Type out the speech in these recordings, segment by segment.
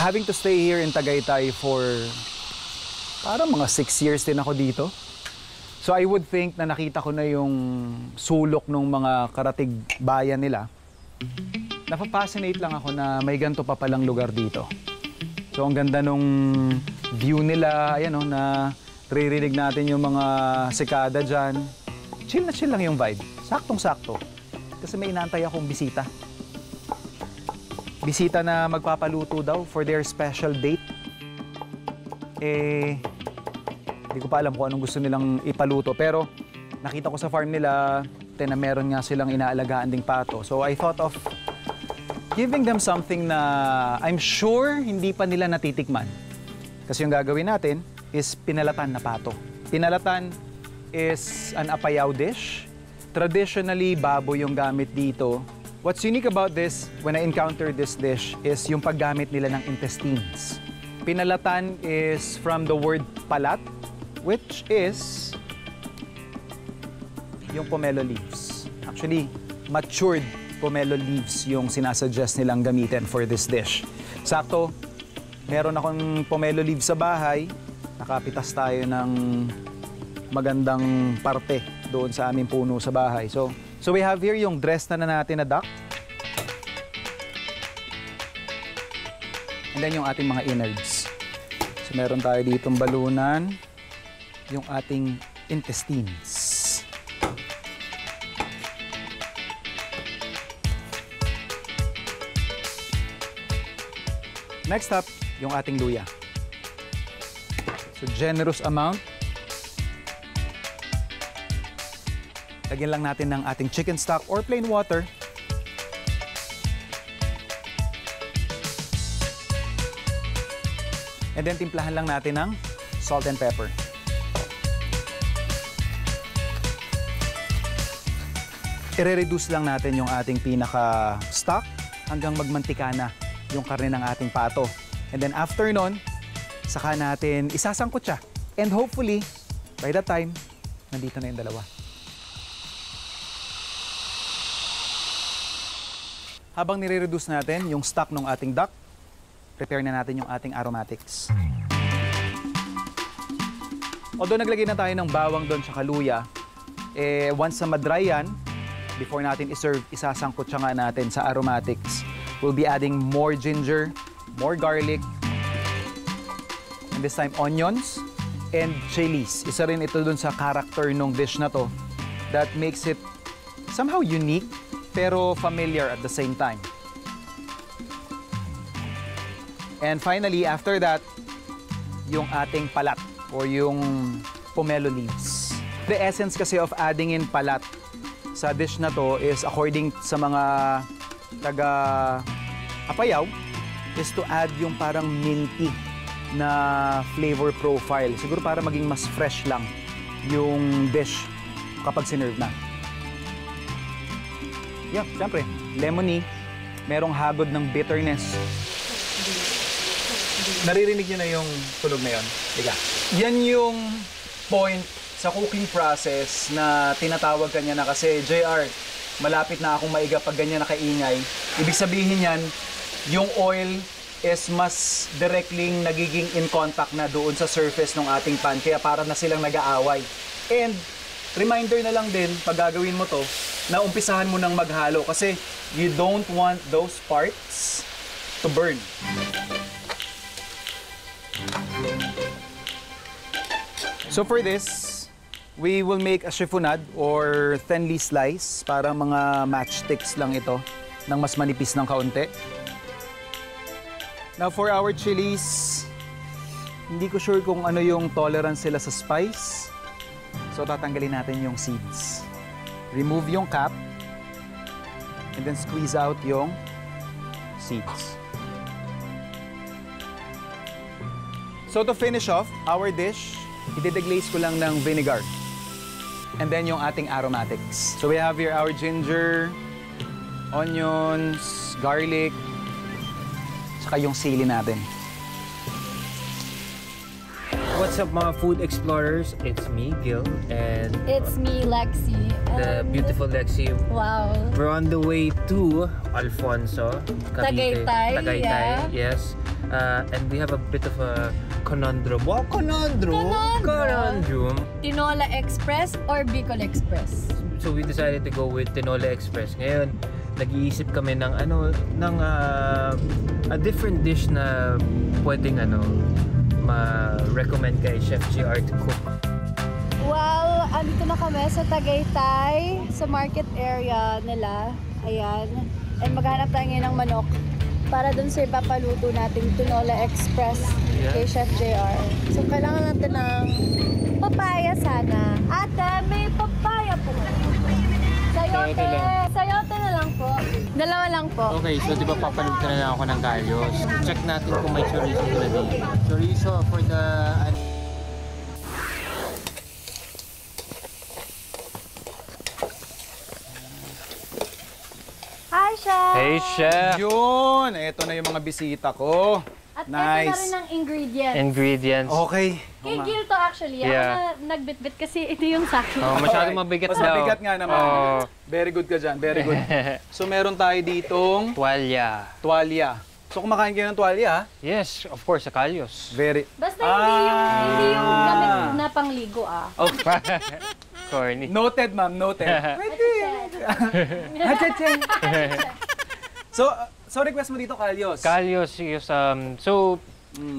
having to stay here in Tagaytay for parang mga 6 years din ako dito. So I would think na nakita ko na yung sulok ng mga karatig bayan nila. Napapascinate lang ako na may ganito pa palang lugar dito. So ang ganda nung view nila, ayan o, na ririnig natin yung mga sikada dyan. Chill na chill lang yung vibe. Saktong-sakto. Kasi may inaantay akong bisita. Bisita na magpapaluto daw for their special date. Hindi ko pa alam kung anong gusto nilang ipaluto. Pero nakita ko sa farm nila, na meron nga silang inaalagaan ding pato. So I thought of giving them something na I'm sure hindi pa nila natitikman. Kasi yung gagawin natin is pinalatan na pato. Pinalatan is an apayaw dish. Traditionally, baboy yung gamit dito. What's unique about this, when I encountered this dish, is yung paggamit nila ng intestines. Pinalatan is from the word palat, which is yung pomelo leaves. Actually, matured pomelo leaves yung sinasuggest nilang gamitin for this dish. Sakto, meron akong pomelo leaves sa bahay. Nakapitas tayo ng magandang parte doon sa aming puno sa bahay. So we have here yung dress na natin na duck. And then yung ating mga innards. So meron tayo ditong balunan, yung ating intestines. Next up, yung ating luya. So generous amount. Lagyan lang natin ng ating chicken stock or plain water. And then timplahan lang natin ng salt and pepper. I-reduce lang natin yung ating pinaka-stock hanggang magmantika na yung karne ng ating pato. And then after nun, saka natin isasangkot siya. And hopefully, by that time, nandito na yung dalawa. Habang nire-reduce natin yung stock ng ating duck, prepare na natin yung ating aromatics. Although naglagay na tayo ng bawang doon sa luya, once na madry yan, before natin iserve, isasangkot siya nga natin sa aromatics. We'll be adding more ginger, more garlic, and this time onions and chilies. Isa rin ito dun sa character ng dish na to that makes it somehow unique pero familiar at the same time. And finally, after that, yung ating palat or yung pomelo leaves. The essence kasi of adding in palat sa dish na to is, according sa mga taga-apayaw, is to add yung parang minty na flavor profile. Siguro para maging mas fresh lang yung dish kapag sinerve na. Yeah, siyempre, lemony, merong hagod ng bitterness. Naririnig niyo na yung tunog na yun? Diga. Yan yung point sa cooking process na tinatawag kanya na kasi, JR, malapit na akong maiga pag ganyan nakaingay. Ibig sabihin yan, yung oil is mas directly nagiging in contact na doon sa surface ng ating pan, kaya para na silang nag-aaway. And reminder na lang din, pag gagawin mo to, na umpisahan mo nang maghalo kasi you don't want those parts to burn. So for this, we will make a chiffonade or thinly slice para mga matchsticks lang ito ng mas manipis ng kaunti. Now for our chilies, hindi ko sure kung ano yung tolerance sila sa spice. So tatanggalin natin yung seeds. Remove yung cap and then squeeze out yung seeds. So to finish off our dish, i-deglaze ko lang ng vinegar. And then yung ating aromatics. So we have here our ginger, onions, garlic, saka yung sili natin. What's up mga food explorers? It's me, Gil, and it's me, Lexi. the beautiful Lexi. Wow. We're on the way to Alfonso, Cavite. Tagaytay, Tagaytay, yeah. yes. And we have a bit of a conundrum. Wow, conundrum! Conundrum! Tinola Express or Bicol Express? So we decided to go with Tinola Express. Ngayon, nag-iisip kami ng a different dish na pwedeng ma-recommend kay Chef JR to cook. Well, andito na kami sa Tagaytay, sa market area nila. Ayan. And maghanap tayo ngayon ng manok para dun sa ipapaluto nating Tinola Express kay Chef JR. So, kailangan natin ng papaya sana. Ate, may papaya po. Sayote. Sayote na lang po. Dalawa lang po. Okay, so di ba papaluto na lang ako ng kalyos? Check natin kung may chorizo nila dito. Chorizo for the... Hi, Chef! Hey, Chef! Yun! Ito na yung mga bisita ko. At Nice. ito na rin ang ingredients. Ingredients. Okay. Kay Gil to actually. Ako Yeah. na nagbitbit kasi ito yung sa akin. Oh, masyadong mabigat Mas daw. mabigat nga naman. Oh. Very good ka dyan, very good. So meron tayo ditong Tuwalya. tuwalya. So kumakain kayo ng tuwalya, ha? Yes, of course, sa kalyos. Very... Basta hindi yung gamit na pangligo ah. Oh, corny. Noted, ma'am, noted. So request mo dito, Kalyos. Kalyos is,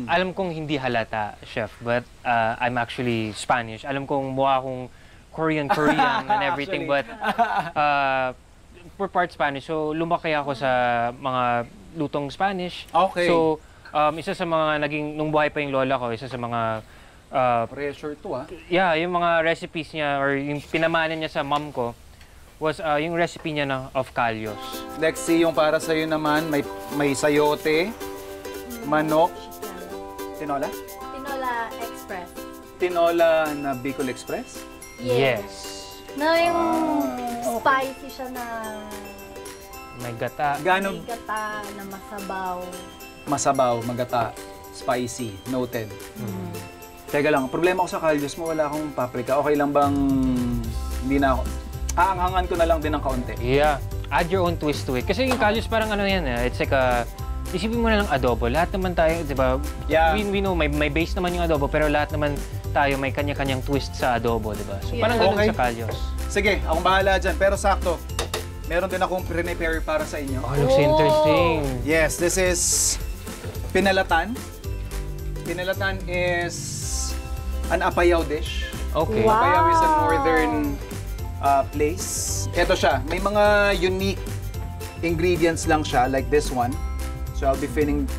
alam kong hindi halata, Chef, but I'm actually Spanish. Alam kong mukha akong Korean and everything, but we're part Spanish. So, lumaki ako sa mga lutong Spanish. Okay. So, isa sa mga nung buhay pa yung lola ko, isa sa mga Pressure to, ha? yeah, yung mga recipes niya or yung pinamana niya sa mom ko was yung recipe niya of kalyos. Lexi, yung para sa'yo naman, may sayote, manok, tinola? Tinola Express. Tinola na Bicol Express? Yes. Na yung spicy siya na May gata. Gano may gata na masabaw. masabaw, magata, spicy, noted. Teka lang, problema ko sa kalyos mo, wala akong paprika. Okay lang bang hindi na ako? Aanghangan ko na lang din ng kaunti. Yeah. Add your own twist to it. Kasi yung kalyos parang it's like isipin mo na lang adobo. Lahat naman tayo, di ba? Yeah. We know, may base naman yung adobo, pero lahat naman tayo may kanya-kanyang twist sa adobo, di ba? So Yeah. parang ganun Okay. sa kalyos. Sige, akong bahala dyan. Pero sakto, meron din akong prepare para sa inyo. Oh, looks interesting. Yes, this is pinalatan. Pinalatan is an apayaw dish. Okay. Wow. Apayaw is a northern place. Ito siya, may mga unique ingredients lang siya, like this one. So I'll be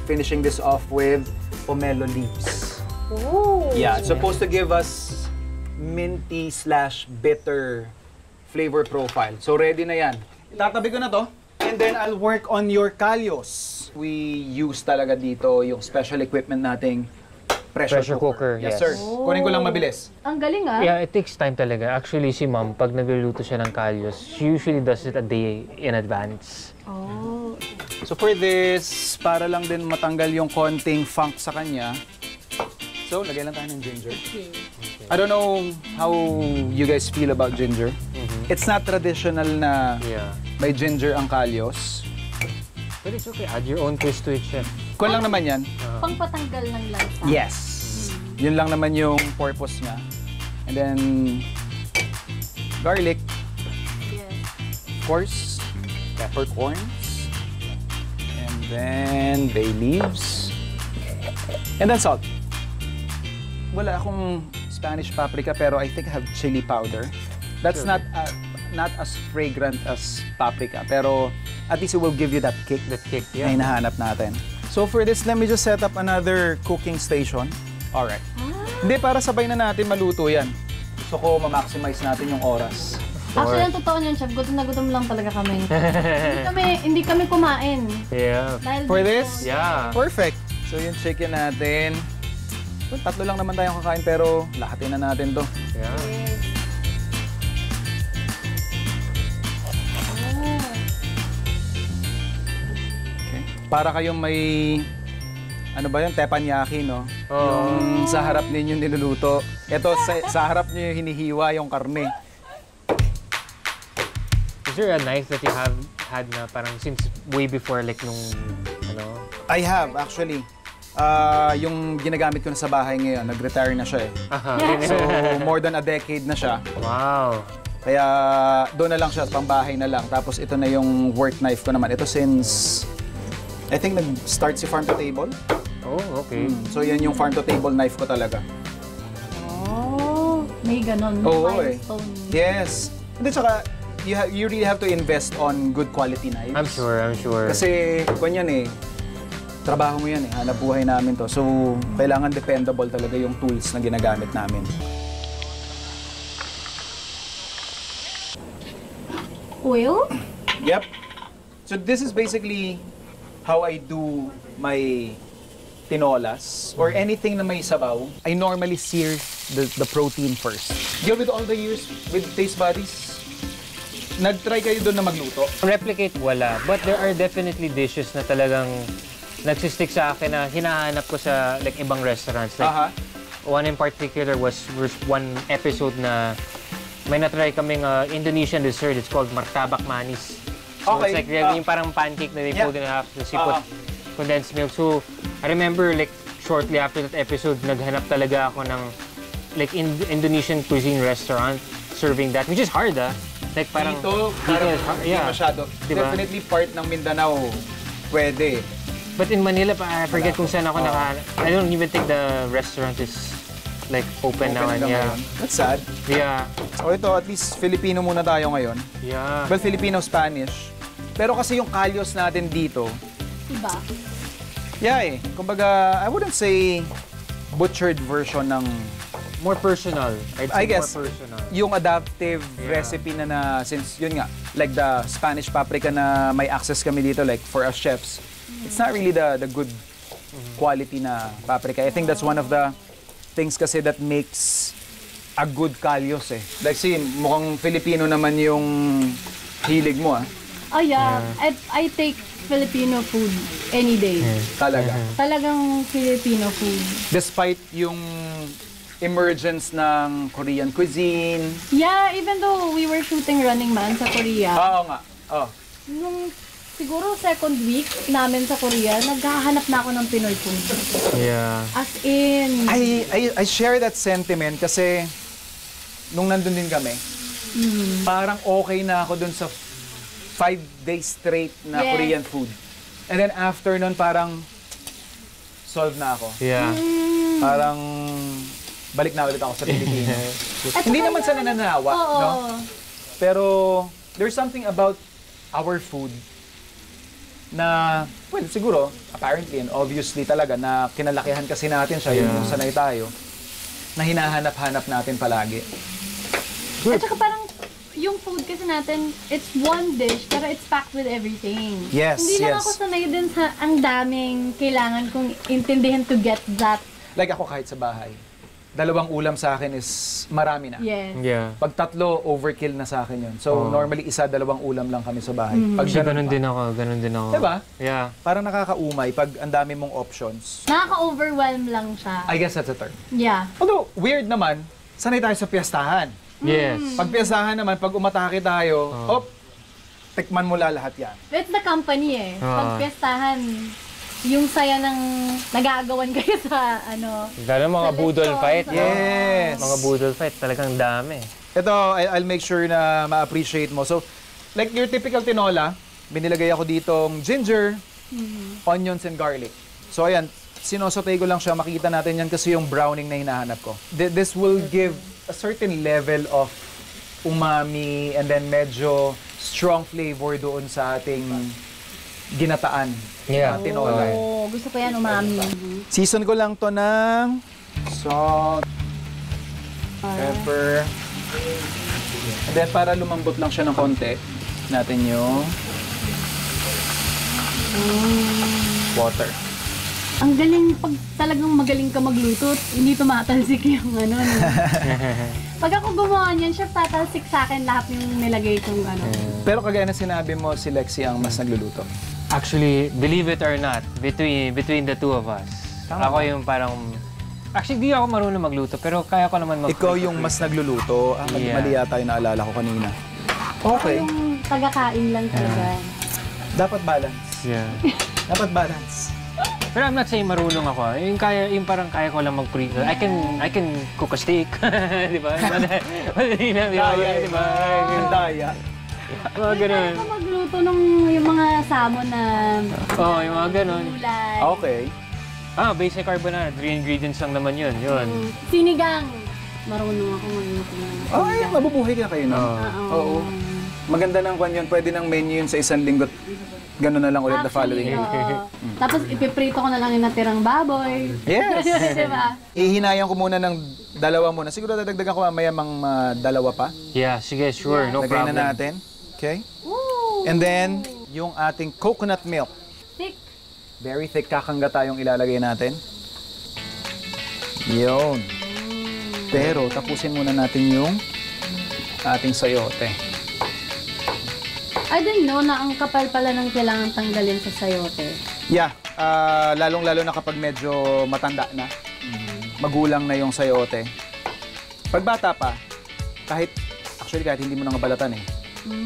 finishing this off with pomelo leaves. Ooh. Yeah, it's supposed to give us minty/bitter flavor profile. So ready na yan. Itatabi ko na to. And then I'll work on your kalyos. We use talaga dito yung special equipment nating pressure cooker. Yes. Sir. Kunin ko lang mabilis. Ang galing ah. Yeah, it takes time talaga. Actually, si mom, pag nagluluto siya ng kalyos, she usually does it a day in advance. Oh. So for this, para lang din matanggal yung konting funk sa kanya, so lagay lang tayo ng ginger. Okay. I don't know how you guys feel about ginger. It's not traditional na Yeah. may ginger ang kalyos. But it's okay. Add your own twist to it, Chef. Kung lang naman yan. Pangpatanggal ng lansa. Yes. Yun lang naman yung purpose niya. And then, garlic, Yes. of course, peppercorns, and then bay leaves, and then salt. Wala akong Spanish paprika, pero I think I have chili powder. That's Sure. not as fragrant as paprika, pero at least it will give you that kick That kick, na yeah. hinahanap natin. So for this, let me just set up another cooking station. Alright. Hindi, para sabay na natin maluto yan. Gusto ko ma-maximize natin yung oras. Actually, ang totoo niyan, Chef, gutom na gutom lang talaga kami. hindi kami kumain. Yeah. Dahil For dito- this? Yeah. Perfect. So yung chicken natin, well, tatlo lang naman tayong kakain pero lahatin na natin to. Yeah. Yes. Ah. Okay. Para kayong may, ano ba yun, teppanyaki, no? Oh. Yung sa harap ninyo niluluto. Ito, sa harap nyo yung hinihiwa yung karne. Is there a knife that you have had na parang since way before like nung ano? I have, actually. Yung ginagamit ko na sa bahay ngayon, nag-retire na siya eh. So, more than a decade na siya. Wow. Kaya doon na lang siya, pambahay na lang. Tapos ito na yung work knife ko naman. Ito since, I think nag-start si Farm to Table. Oh, okay. So yan yung Farm to Table knife ko talaga. Oh, may ganon. Oo milestone. Yes. Hindi, tsaka you really have to invest on good quality knives. I'm sure. Kasi kung yan eh, trabaho mo yan eh, hanap buhay namin to. So, kailangan dependable talaga yung tools na ginagamit namin. Oil? Yep. So this is basically how I do my tinolas or anything na may sabaw. I normally sear the protein first. Deal with all the years with Taste Buddies, nag-try kayo doon na magluto? Replicate, wala. But there are definitely dishes na talagang nagsistick sa akin na hinahanap ko sa like ibang restaurants. Like, one in particular was one episode na may na-try kaming Indonesian dessert. It's called martabak manis. So Okay. it's like yung parang pancake na they fold in half. So you put condensed milk. So I remember like shortly after that episode, naghanap talaga ako ng like Indonesian cuisine restaurant serving that, which is hard Like parang Dito, parang hindi yeah. masyado. Diba? Definitely part ng Mindanao, pwede. But in Manila, I forget kung saan ako I don't even think the restaurant is like open now. And yeah. That's sad. Yeah. So ito, at least Filipino muna tayo ngayon. Yeah. Well, Filipino-Spanish. Pero kasi yung kalyos natin dito, Iba. yeah eh. Kumbaga, I wouldn't say butchered version ng More personal. I guess, more personal. yung adaptive recipe na since yun nga, like the Spanish paprika na may access kami dito, like for us chefs, it's not really the good quality na paprika. I think that's one of the things kasi that makes a good kalyos eh. Like see, mukhang Filipino naman yung hilig mo Oh yeah, I take Filipino food any day. Talaga. Talagang Filipino food. Despite yung emergence ng Korean cuisine. Yeah, even though we were shooting Running Man sa Korea, Oo nga. Oh. nung siguro second week namin sa Korea, naghahanap na ako ng Pinoy food. Yeah. As in, I share that sentiment kasi nung nandun din kami, parang okay na ako dun sa 5 days straight na Yes. Korean food. And then after nun, parang solve na ako. Yeah. Parang balik na ulit ako sa Pilipinas. Hindi naman sa nananawa, oo. no? Pero there's something about our food na, well, siguro, apparently and obviously talaga, na kinalakihan kasi natin siya, yung sanay tayo, na hinahanap-hanap natin palagi. At saka parang yung food kasi natin, it's one dish, pero it's packed with everything. Yes, Hindi lang yes. ako sanay din sa ang daming kailangan kong intindihin to get that. Like ako kahit sa bahay, 2 ulam sa akin is marami na. Yes. Yeah. Pag 3, overkill na sa akin yun. So, normally, 1, 2 ulam lang kami sa bahay. Pag Actually, ganun ganun din ako. Diba? Yeah. Parang nakakaumay pag ang dami mong options. Nakaka-overwhelm lang siya. I guess that's a term. Yeah. Although, weird naman, sanay tayo sa piyestahan. Yes. Pag piyestahan naman, pag umatake tayo, tikman mo lahat yan. It's the company eh. Pag piyestahan, yung saya ng nag-aagawan kayo sa ano. Lalo mga Sa budol lecho. fight. Yes. Mga budol fight, talagang dami. Ito, I'll make sure na ma-appreciate mo. So, like your typical tinola, binilagay ako ditong ginger, onions, and garlic. So, ayan, sinosotay ko lang siya. Makita natin yan kasi yung browning na hinahanap ko. This will give a certain level of umami and then medyo strong flavor doon sa ating ginataan Yeah. na tinola. Oh, gusto ko yan umami. Season ko lang to ng salt, pepper, and then para lumambot lang siya ng konti, natin yung water. Ang galing, pag talagang magaling ka magluto, hindi tumatalsik yung ano. No? Pag ako gumawa niyan, chef, tatalsik sa akin lahat yung nilagay kong ano. Pero kagaya na sinabi mo, si Lexi ang mas nagluluto. Actually, believe it or not, between the two of us, Tama ako ba? yung parang... Actually, di ako marunong magluto, pero kaya ko naman Ikaw yung mas nagluluto. Yeah. Mali yata yung naalala ko kanina. Okay. Yung taga-kain lang talaga. Dapat balance. Yeah. Dapat balance. Pero I'm not saying marunong ako. Yung parang kaya ko lang mag-prito. I can cook a steak. Di ba? Madali lang, di ba? Di ba? Daya. Mga ganun. Ako magluto ng yung mga salmon na Yung mga ganun. gulay. Okay. Basic carbonara. 3 ingredients lang naman yun. Sinigang. Marunong ako magluto ng Ay, mabubuhay ka kayo, no? Oo. Maganda ng kwan yun. Pwede ng menu yun sa isang linggo. Gano'n na lang ulit the following. Tapos ipiprito ko na lang yung natirang baboy. Yes! Diba? Ihinayan ko muna ng dalawa muna. Siguro dadagdagan ko mamaya dalawa pa. Yeah, sige, sure. No Lagay problem. na natin. Okay? Woo! And then, yung ating coconut milk. Thick. Very thick kakangga tayong ilalagay natin. Yun. Pero tapusin muna natin yung ating sayote. I didn't know na ang kapal pala ng kailangan tanggalin sa sayote. Yeah, lalong-lalo na kapag medyo matanda na. Magulang na yung sayote. Pag bata pa, kahit hindi mo na balatan eh.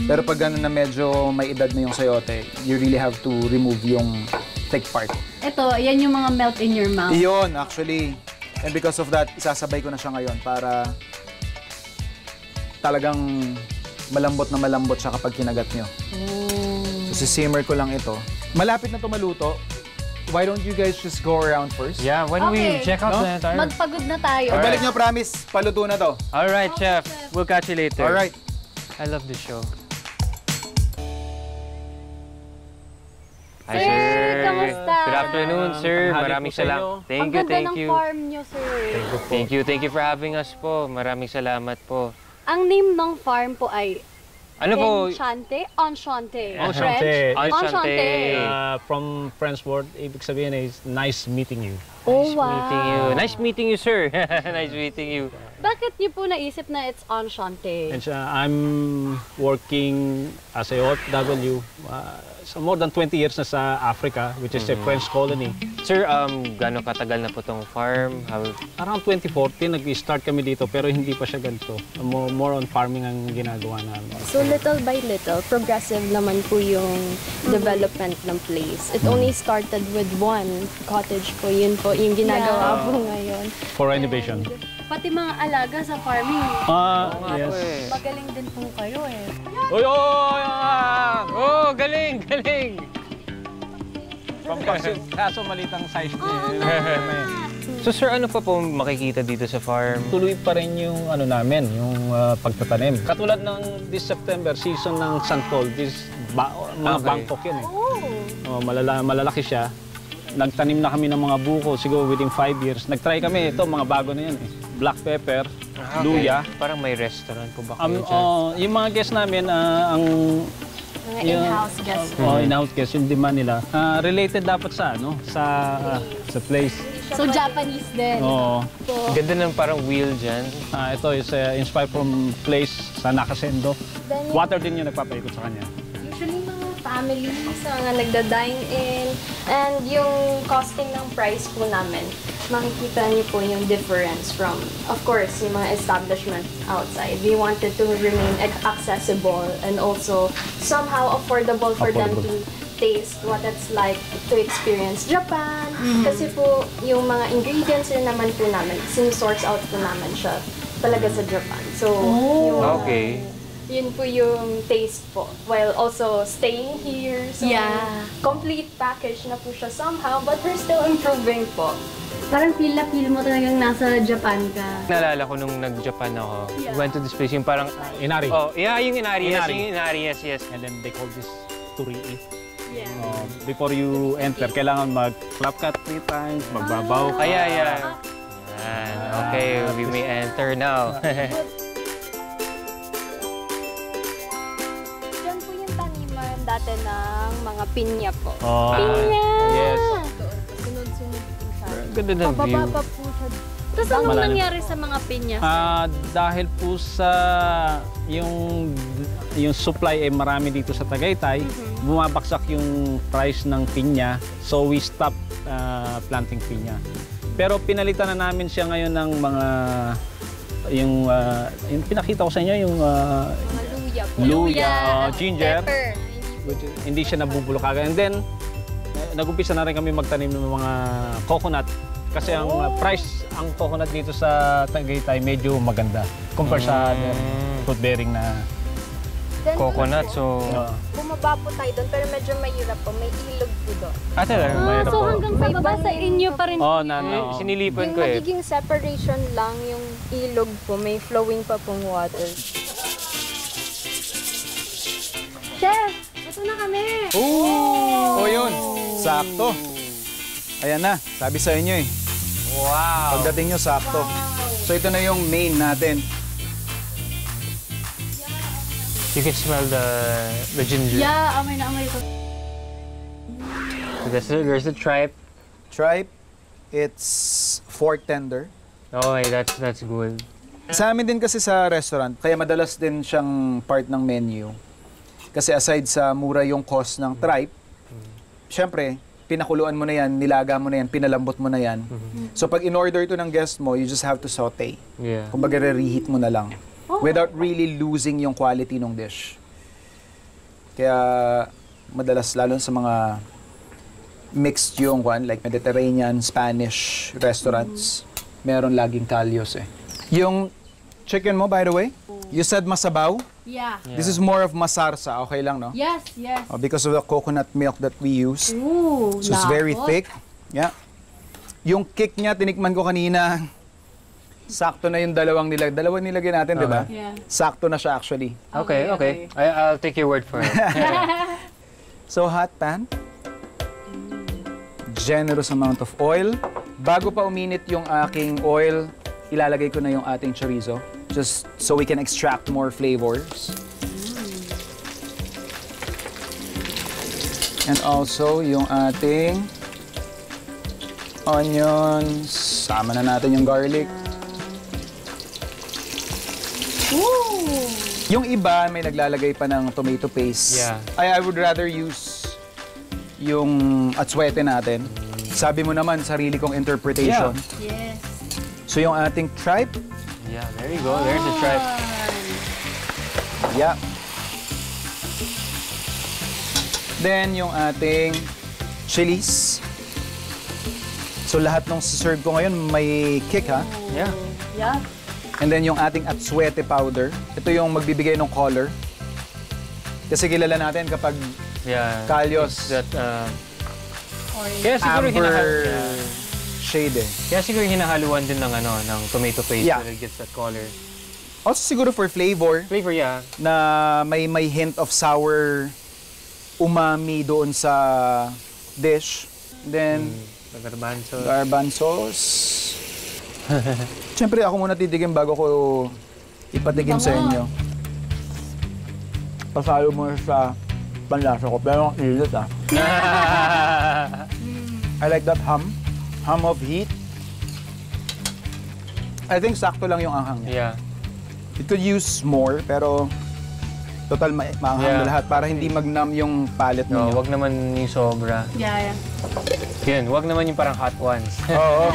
Pero pag gano'n na medyo may edad na yung sayote, you really have to remove yung thick part. Ito, yan yung mga melt in your mouth. Iyon, actually. And because of that, isasabay ko na siya ngayon para talagang malambot siya kapag kinagat nyo. So, simmer ko lang ito. Malapit na ito maluto. Why don't you guys just go around first? Yeah, when we Okay. check out the entire... Magpagod na tayo. Pagbalik nyo, promise, paluto na to. Alright, Chef. We'll catch you later. Alright. I love this show. Hi, Sir, kamusta? Good afternoon, sir. Maraming salamat. Ang Thank ganda ng you. farm nyo, sir. Thank you for having us po. Maraming salamat po. Ang name ng farm po ay Ano po? Enchante? Enchante. Enchante. French? Enchante. From French word, ibig sabihin is nice meeting you. Oh, wow. Meeting you. Nice meeting you, sir. Nice meeting you. Bakit niyo po naisip na it's Enchante? And I'm working as a OFW. So more than 20 years na sa Africa, which is a French colony. Sir, gaano katagal na po tong farm? Around 2014, nag-start kami dito pero hindi pa siya ganito. More on farming ang ginagawa namin. So little by little, progressive naman po yung development ng place. It only started with one cottage po. Yun po yung ginagawa po ngayon. For renovation. Pati mga alaga sa farming. Yes. Magaling din po kayo eh. Oy, oy, Oh, galing, galing. Kaso malitang size niya. So, sir, ano pa po makikita dito sa farm? Tuloy pa rin yung ano namin, yung pagtatanim. Katulad ng this September, season ng santol, mga Okay. Bangkok yun eh. Malalaki siya. Nagtanim na kami ng mga buko, siguro within 5 years. Nagtry kami, ito mga bago na yan eh. Black pepper, luya. Parang may restaurant po ba kayo dyan? Yung mga guests namin, Mga in-house guests. in-house guests, yung demand nila. Related dapat sa sa place. So Japanese din. Oo. Ganda ng parang wheel dyan. Ito is inspired from place sa Nakasendo. Water din yung nagpapaikot sa kanya. Usually mga families, mga nagda-dine in, and yung costing ng price po namin, makikita niyo po yung difference from, of course, yung mga establishment outside. We wanted to remain accessible and also somehow affordable for them to taste what it's like to experience Japan. Kasi po, yung mga ingredients rin naman po namin, sin-source out po namin siya talaga sa Japan. So, yun po yung taste po. While also staying here. So, complete package na po siya somehow, but we're still improving po. Parang feel mo talagang nasa Japan ka. Naalala ko nung nag-Japan ako. We went to this place, yung parang... Inari. Oh, yeah, yung Inari. Yes, Inari. yung Inari, yes, yes. And then they call this turii. Before you enter, kailangan mag-clap cut 3 times, magbabaw ka. Yeah. Yan. Okay, we may enter now. Diyan po yung taniman dati ng mga pinya po. Pinya! Yes. Sunod-sunod po siya. Ganda ng view. Pababa pa po siya. Tapos anong Malalim. nangyari sa mga pinya? Dahil po sa yung supply ay marami dito sa Tagaytay, bumabaksak yung price ng pinya, so we stopped planting pinya. Pero pinalitan na namin siya ngayon ng mga yung pinakita ko sa inyo yung Mga luya po. luya, ginger, Pepper. which hindi siya nabubulok agad. And then nag-umpisa na rin kami magtanim ng mga coconut. Kasi ang price, ang coconut dito sa Tagaytay medyo maganda. Compare sa fruit bearing na Then, Coconut, so... bumaba po tayo doon, pero medyo mahirap po. May ilog po doon. talaga. mayroon So po. hanggang sa baba sa inyo pa rin. Oh, Sinilipan Yung ko eh. magiging separation lang yung ilog po, may flowing pa pong water. Chef, ito na kami. Oh, yun. Sakto. Ayan na, sabi sa inyo eh. Wow! Pagdating nyo, sakto. So ito na yung main natin. You can smell the ginger. Yeah, amoy na amoy ito. So there's the tripe. Tripe, it's fork tender. Okay, that's good. Sa amin din kasi sa restaurant, kaya madalas din siyang part ng menu. Kasi aside sa mura yung cost ng tripe, syempre, pinakuluan mo na yan, nilaga mo na yan, pinalambot mo na yan. So pag in-order to ng guest mo, you just have to saute. Yeah. Kumbaga re-reheat mo na lang. Without really losing yung quality ng dish. Kaya madalas, lalo sa mga mixed yung like Mediterranean, Spanish restaurants, meron laging kalyos eh. Yung chicken mo, by the way, you said masabaw. Yeah. This is more of masarsa, okay lang, no? Yes, yes. Because of the coconut milk that we use. Ooh, So it's very lapot. thick. Yeah. Yung kick niya, tinikman ko kanina, sakto na yung dalawang nilagay natin, di ba? Yeah. Sakto na siya actually. Okay. I'll take your word for it. So hot pan. Generous amount of oil. Bago pa uminit yung aking oil, ilalagay ko na yung ating chorizo. Just so we can extract more flavors. And also yung ating onions. Sama na natin yung garlic. Yung iba may naglalagay pa ng tomato paste. Yeah. I would rather use yung atswete natin. Sabi mo naman, sarili kong interpretation. Yes. So yung ating tripe, Yeah, there you go. There's the tripe. yeah. Then yung ating chilies. So lahat ng serve ko ngayon may kick ha. Yeah. Yeah. And then yung ating atswete powder. Ito yung magbibigay ng color. Kasi kilala natin kapag Yeah. kalyos, That, kaya siguro amber shade eh. Kaya siguro hinahaluan din ng ng tomato paste Yeah. that it gets that color. Also siguro for flavor, Flavor, yeah. na may hint of sour umami doon sa dish. Then, The garbanzo. garbanzos. Siyempre ako muna titigim bago ko ipatigim sa inyo. Pasalo mo sa panlasa ko, pero ang ilit ah. I like that hum of heat. I think sakto lang yung anghang niya. Yeah. It could use more, pero total maanghang Yeah. na lahat para hindi magnam yung palate No, ninyo. wag naman yung sobra. Yeah, yeah. Yun, wag naman yung parang hot ones. Oo.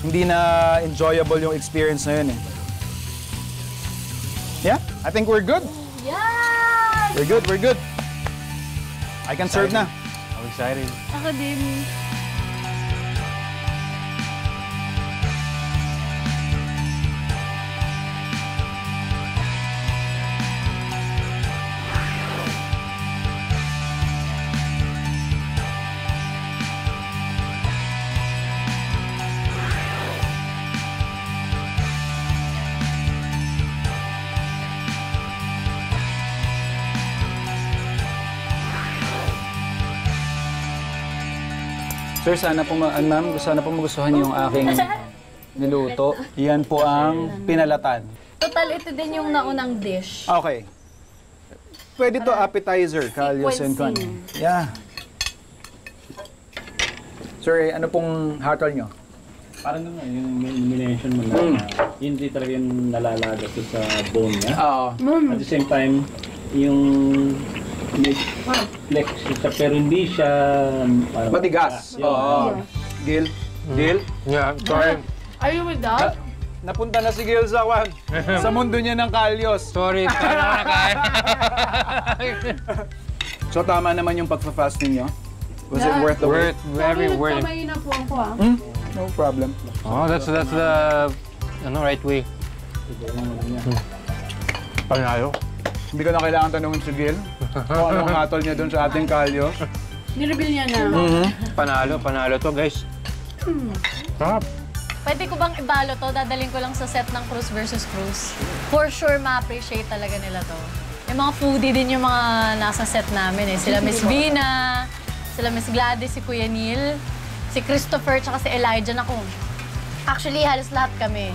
Hindi na enjoyable yung experience na yun eh. Yeah, I think we're good. Yeah! We're good. I can serve na. I'm excited. Ako din. Sir, sana po, ma'am, sana po magustuhan yung aking niluto. Yan po ang pinalatan. Total, ito din yung naunang dish. Okay. Pwede to appetizer, kalyos and con. Sequencing. Yeah. Sir, ano pong hatol nyo? Parang naman, yung mention mo na hindi talaga yung nalalaga to sa bone niya. Oo. At the same time, yung may flex siya, pero hindi siya parang Matigas. Yun. Oo. Gil? Gil? Yeah, sorry. Are you with that? Napunta na si Gil sa sa mundo niya ng kalyos. Sorry, parang nakakain. So tama naman yung pagpa-fast ninyo. Was it worth the wait? Very worth it. Kamay na po ako No problem. Oh, that's the right way. Panalo. Hindi ko na kailangan tanungin si Gil kung anong hatol niya doon sa ating kalyos. Nireveal niya na. Panalo to, guys. Sarap. Pwede ko bang ibalo to? Dadaling ko lang sa set ng Cruz versus Cruz. For sure, ma-appreciate talaga nila to. Yung mga foodie din yung mga nasa set namin eh. Sila Miss Vina, sila Miss Gladys, si Kuya Neil, si Christopher, tsaka si Elijah. Naku, actually, halos lahat kami.